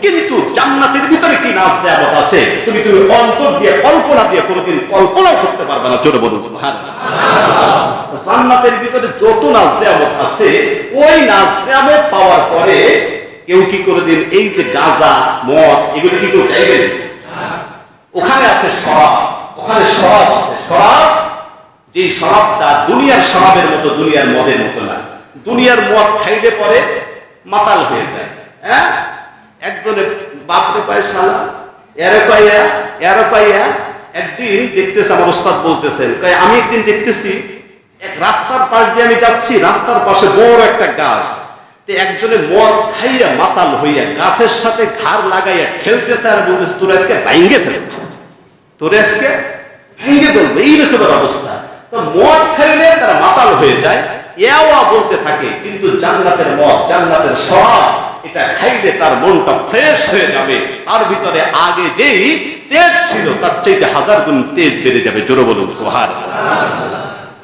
কিন্তু জান্নাতের ভিতরে কি নাজ নেয়ামত আছে তুমি অন্তর দিয়ে কল্পনা দিয়ে কোনোদিন কল্পনাও করতে পারবে না। জোরে বলুন সুবহানাল্লাহ। জান্নাতের ভিতরে যত নাজ নেয়ামত আছে ওই নাজ নেয়ামত পাওয়ার পরে কেউ কি কোনোদিন এই যে গাঁজা মদ এগুলো কি কেউ চাইবেন? ওখানে আছে শরাব, ওখানে শরাব আছে। শরাব, যে শরাবটা দুনিয়ার শরাবের মতো, দুনিয়ার মদের মতো না। দুনিয়ার মদ খাইলে পরে মাতাল হয়ে যায়। হ্যাঁ, একজনে বাপরে পায় শালা, এরে পাইয়া একদিন দেখতেছে, আমার ওস্তাদ বলতেছেন, আমি একদিন দেখতেছি এক রাস্তার পাশ দিয়ে আমি যাচ্ছি, রাস্তার পাশে বড় একটা গাছ, একজনে মদ খাইয়া মাতাল হইয়া গাছের সাথে ঘাড় লাগাইয়া খেলতেছে আর বলতেছে তোর আজকে ভাঙ্গে ফেলবে, তোর আজকে ভেঙে ফেলবে, এই রকমের অবস্থা। তো মদ খাইলে তারা মাতাল হয়ে যায়, এওয়া বলতে থাকে। কিন্তু জান্নাতের মদ, জান্নাতের শরাব, এটা খাইলে তার মনটা ফ্রেশ হয়ে যাবে, তার ভিতরে আগে যেই তেজ ছিল তার চাইতে 1000 গুণ তেজ বেড়ে যাবে। জোরে বলুন সুবহানাল্লাহ।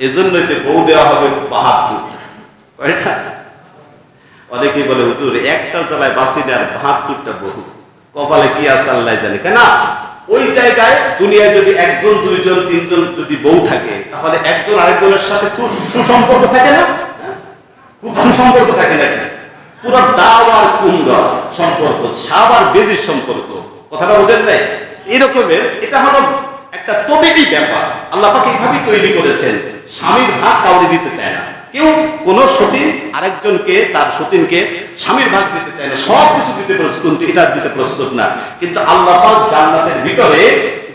এজন্যই তো বউ দেওয়া হবে 72। কয়টা? অনেকেই বলে হুজুর একটা জ্বালায় বাঁচি না, আর 72টা বহু, কপালে কি আছে আল্লাহ জানে। কেন ওই জায়গায় দুনিয়ায় যদি 1 জন 2 জন 3 জন যদি বউ থাকে, তাহলে একজন আরেকজনের সাথে খুব সুসম্পর্ক থাকে না? খুব সুসম্পর্ক থাকে নাকি? পুরো দাও আর কুমড়া সম্পর্ক, সাপ আর বেজির সম্পর্ক। কথাটা বোঝেন নাই? এরকমের এটা হলো একটা তবিবি ব্যাপার। আল্লাহ পাক এইভাবেই তৈরি করেছেন। স্বামীর ভাগ কাউকে দিতে চায় না কেউ, কোন সতীন আরেকজনকে, তার সতীনকে স্বামীর ভাগ দিতে চায় না, সব কিছু দিতে প্রস্তুত, কিন্তু এটা দিতে প্রস্তুত না। কিন্তু আল্লাহ পাক জান্নাতের ভিতরে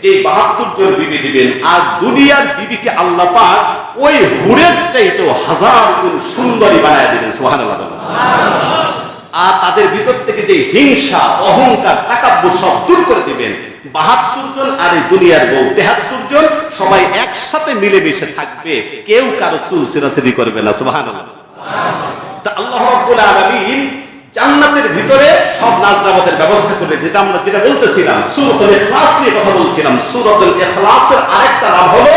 যে 72 জন বিবি দিবেন, আর দুনিয়ার বিবিকে আল্লাহ পাক ওই হুরের চাইতেও 1000 গুণ সুন্দরী বানায় দিবেন। সুবহানাল্লাহ। আর তাদের ভিতর থেকে যে হিংসা, অহংকার, তাকাব্বুর সব দূর করে দিবেন। 72 জন আর এই দুনিয়ার বউ 73 জন, সবাই একসাথে মিলেমিশে থাকবে, কেউ কারো চুল ছেঁড়াছেড়ি করবে না। সুবহানাল্লাহ। তা আল্লাহ রাব্বুল আলামিন জান্নাতের ভিতরে সব নাজ-নেয়ামতের ব্যবস্থা করে, যেটা বলতেছিলাম সূরাতুল ইখলাস নিয়ে কথা বলছিলাম। সূরাতুল ইখলাসের আরেকটা নাম হলো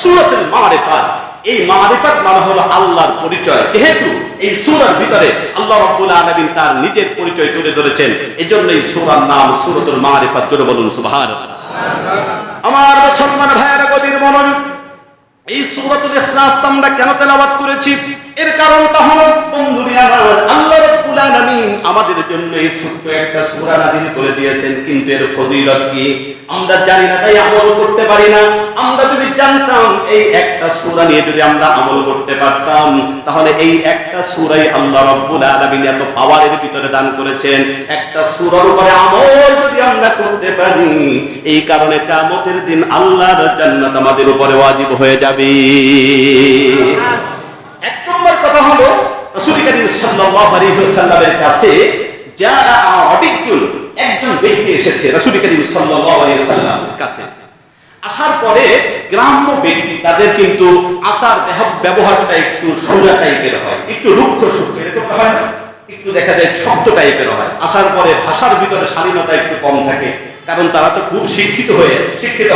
সূরাতুল মারিফাত। এই মারিফাত মানে হলো আল্লাহর পরিচয়। যেহেতু এই সূরার ভিতরে আল্লাহ রাব্বুল আলামিন তার নিজের পরিচয় তুলে ধরেছেন, এজন্য এই সূরার নাম সূরাতুল মারিফাত। জোরে বলুন সুবহানাল্লাহ। আমার মুসলমান ভাইয়েরা গভীর মনোযোগ, এই সূরাতুল ইখলাস আমরা কেন তেলাওয়াত করেছি এর কারণটা হলো, বন্ধুরা আমার, আল্লাহ রাব্বুল আলামিন আমাদের জন্য এই ছোট্ট একটা সূরা নাযিল করে দিয়েছেন, কিন্তু এর ফজিলত কি আমরা জানি না, তাই আমল করতে পারি না। আমরা যদি জানতাম এই একটা সূরা নিয়ে যদি আমরা আমল করতে পারতাম, তাহলে এই একটা সূরাই আল্লাহ রাব্বুল আলামিন এত পাওয়ারের ভিতরে দান করেছেন। একটা সূরার উপরে আমল যদি আমরা করতে পারি, এই কারণে কিয়ামতের দিন আল্লাহর জান্নাত আমাদের উপরে ওয়াজিব হয়ে যাবে। এক নম্বর কথা হলো, রাসূল করিম সাল্লাল্লাহু আলাইহি ওয়াসাল্লামের কাছে একজন ব্যক্তি এসেছে রাসূল করিম সাল্লাল্লাহু আলাইহি ওয়াসাল্লামের কাছে। আসার পরে গ্রাম্য ব্যক্তি, তাদের কিন্তু আচার ব্যবহারটা একটু সোজা টাইপের হয়, একটু রুক্ষ সূক্ষ্ম এরকম হয় না, একটু দেখা যায় শক্ত টাইপের হয়। আসার পরে ভাষার ভিতরে শালীনতা একটু কম থাকে, কারণ তারা তো খুব শিক্ষিত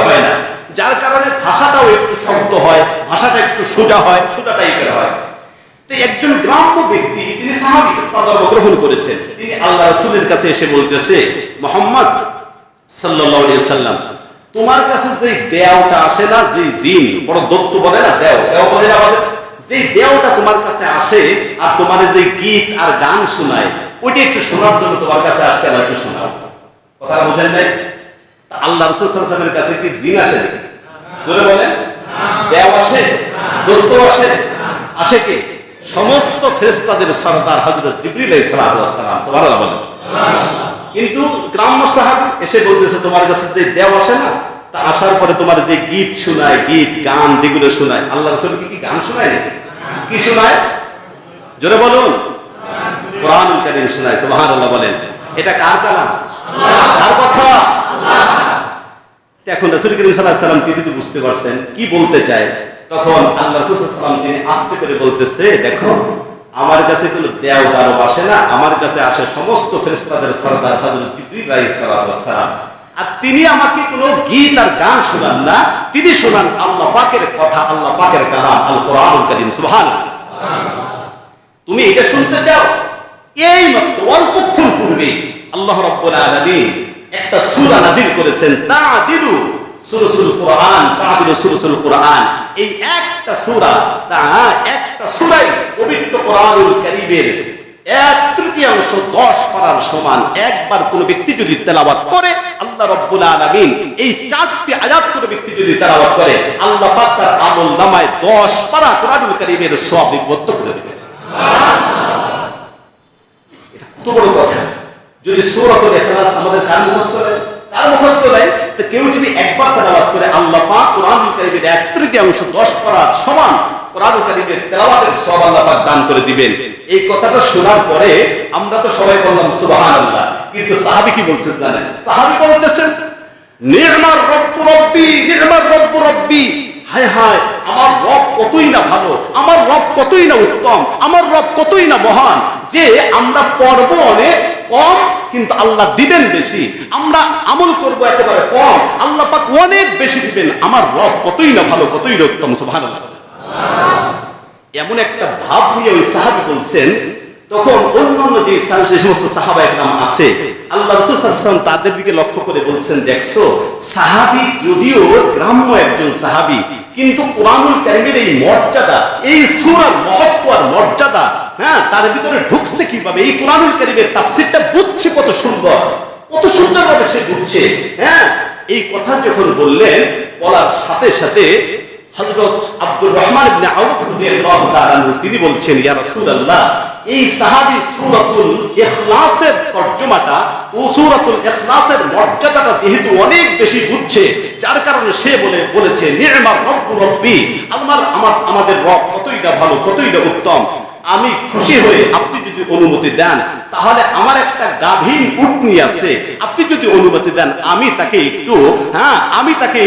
হয় না, যার কারণে ভাষাটাও একটু শক্ত হয়, ভাষাটা একটু সোজা হয়, সোজা টাইপের হয়। তো একজন গ্রাম্য ব্যক্তি, তিনি সাহাবী, ইসলাম ধর্ম গ্রহণ করেছেন, তিনি আল্লাহ রাসূলের কাছে এসে বলতেছে, মুহাম্মদ সাল্লাল্লাহু আলাইহি ওয়াসাল্লাম, তোমার কাছে যে দেওটা আসে না, যে জিন, বড় দত্ত বলে না, দেও বলে না, যে দেওটা তোমার কাছে আসে আর তোমার যে গীত আর গান শোনায়, ওইটা একটু শোনার জন্য তোমার কাছে আসতে, আর একটু শোনাও। কথা বুঝেন নাই? আল্লাহ রাসূল সাল্লাল্লাহু আলাইহি ওয়াসাল্লামের কাছে কি জিন আসে? জোরে বলেন। দেও আসে? দত্ত আসে? আসে কে? সমস্ত ফেরেশতাদের সরদার হযরত জিবরিল আলাইহিস সালাম। সুবহানাল্লাহ বলেন। কিন্তু গ্রাম্য সাহাবী এসে বলতেছে, তোমার কাছে যে দেও আসে না, তা আসার পরে তোমার যে গীত শোনায়, গীত গান যেগুলো শোনায়, আল্লাহ রাসূল কি গান শোনায় নাকি? কি শোনায়? জোরে বলুন। কোরআনুল কারীম শোনায়। সুবহানাল্লাহ বলেন। এটা কার কালাম? কার কথা? এখন রাসূল করিম সাল্লাল্লাহু আলাইহি ওয়াসাল্লাম তিনি তো বুঝতে পারছেন কি বলতে চায়। তখন আল্লাহ রাসূল সাল্লাল্লাহু আলাইহি ওয়াসাল্লাম তিনি আস্তে করে বলতেছে, দেখো আমার কাছে কোনো দেও দানব আসে না, আমার কাছে আসে সমস্ত ফেরেশতাদের সরদার হযরত জিবরিল আলাইহিস সালাম। আর তিনি আমাকে কোনো গীত আর গান শোনান না, তিনি শোনান আল্লাহ পাকের কথা, আল্লাহ পাকের কালাম, আল কোরআনুল কারীম। সুবহানাল্লাহ। তুমি এটা শুনতে চাও? এই মাত্র অল্পক্ষণ পূর্বে আল্লাহ রাব্বুল আলামিন একটা সূরা নাযিল করেছেন, তা'দিলু সূরাতুল কুরআন, তা'দিলু সূরাতুল কুরআন। এই একটা সূরা, একটা সূরাই পবিত্র কোরআনুল কারীমের 1/3 10 পারার সমান। একবার কোন ব্যক্তি যদি তেলাওয়াত করে, আল্লাহ রাব্বুল আলামিন এই 4টি আয়াত কোন ব্যক্তি যদি তেলাওয়াত করে, আল্লাহ পাক তার আমলনামায় 10 পারা কোরআনুল কারীমের সওয়াব লিপিবদ্ধ করে দেবেন। সুবহানাল্লাহ, এটা কত বড় কথা। যদি সূরাতুল ইখলাস আমাদের কার মুখস্থ নেই, তো কেউ যদি একবার তেলাওয়াত করে, আল্লাহ পাক কোরআনুল কারীমের 1/3 10 পারার সমান কোরআনুল কারীমের তেলাওয়াতের সওয়াব আল্লাহ পাক দান করে দিবেন। এই কথাটা শোনার পরে আমরা তো সবাই বললাম সুবহানাল্লাহ, কিন্তু সাহাবী কি বলছেন জানেন? সাহাবী বলতেছেন, নি'মার রাব্বু রাব্বি, নি'মার রাব্বু রাব্বি, হায় হায় আমার রব কতই না ভালো, আমার রব কতই না উত্তম, আমার রব কতই না মহান, যে আমরা পড়ব অনেক কম কিন্তু আল্লাহ দিবেন বেশি, আমরা আমল করব একেবারে কম, আল্লাহ পাক অনেক বেশি দিবেন, আমার রব কতই না ভালো, কতই না উত্তম। সুবহানাল্লাহ, এমন একটা ভাব নিয়ে ওই সাহাবী বলছেন। তখন অন্যান্য যে সমস্ত সাহাবায়ে কেরাম আছে, আল্লাহ রাসূল সাল্লাল্লাহু আলাইহি ওয়াসাল্লাম তাদের দিকে লক্ষ্য করে বলছেন, দেখছো সাহাবী যদিও গ্রাম্য একজন সাহাবী, কিন্তু কোরআনুল কারীমের এই মর্যাদা, এই সূরার মহত্ব আর মর্যাদা, তার ভিতরে ঢুকছে কিভাবে, এই কোরআনুল কারীমের তাফসীরটা বুঝছে কত সুন্দর, কত সুন্দরভাবে সে বুঝছে। এই কথা যখন বললেন, বলার সাথে সাথে হযরত আব্দুর রহমান ইবনে আউফ রাদিয়াল্লাহু তাআলা আনহু তিনি বলছেন, ইয়া রাসূলুল্লাহ, এই সাহাবী সূরাতুল ইখলাসের তরজমাটা ও সূরাতুল ইখলাসের মর্যাদাটা যেহেতু অনেক বেশি বুঝছে, যার কারণে সে বলেছে নি'মার রাব্বু রাব্বি, আমাদের রব কতই না ভালো, কতই না উত্তম। আমি খুশি হয়ে আপনি যদি অনুমতি দেন, তাহলে আমার একটা গাভীন উটনি আছে, আপনি যদি অনুমতি দেন আমি তাকে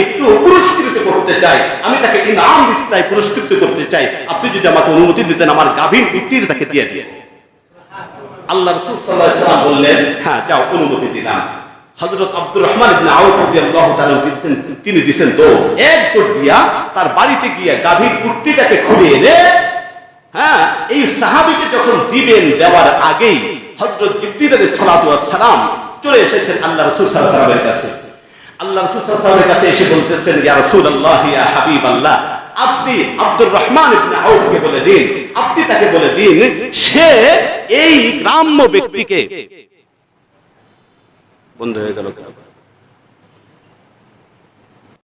একটু পুরস্কৃত করতে চাই, আমি তাকে ইনাম দিতে চাই, পুরস্কৃত করতে চাই, আপনি যদি আমাকে অনুমতি দিতেন আমার গাভীন উটনির তাকে দিয়ে দিয়ে। আল্লাহ রাসূল সাল্লাল্লাহু আলাইহি ওয়াসাল্লাম বললেন, হ্যাঁ যাও, অনুমতি দিলাম। হযরত আব্দুর রহমান ইবনে আউফ রাদিয়াল্লাহু তাআলা তিনি দিবেন তো এক দৌড় দিয়া তার বাড়িতে গিয়ে গাভীন উটনিটাকে খুলে এনে, এই সাহাবীকে যখন দিবেন, দেওয়ার আগেই হযরত জিবরিল আলাইহিস সালাতু ওয়াস সালাম চলে এসেছেন আল্লাহ রাসূল সাল্লাল্লাহু আলাইহি ওয়াসাল্লামের কাছে। আল্লাহ রাসূল সাল্লাল্লাহু আলাইহি ওয়াসাল্লামের কাছে এসে বলতেছেন, ইয়া রাসূলুল্লাহ, ইয়া হাবিবাল্লাহ, আপনি আব্দুর রহমান ইবনে আউফকে বলে দিন, আপনি তাকে বলে দিন, সে এই গ্রাম্য ব্যক্তিকে বন্ধ হয়ে গেল।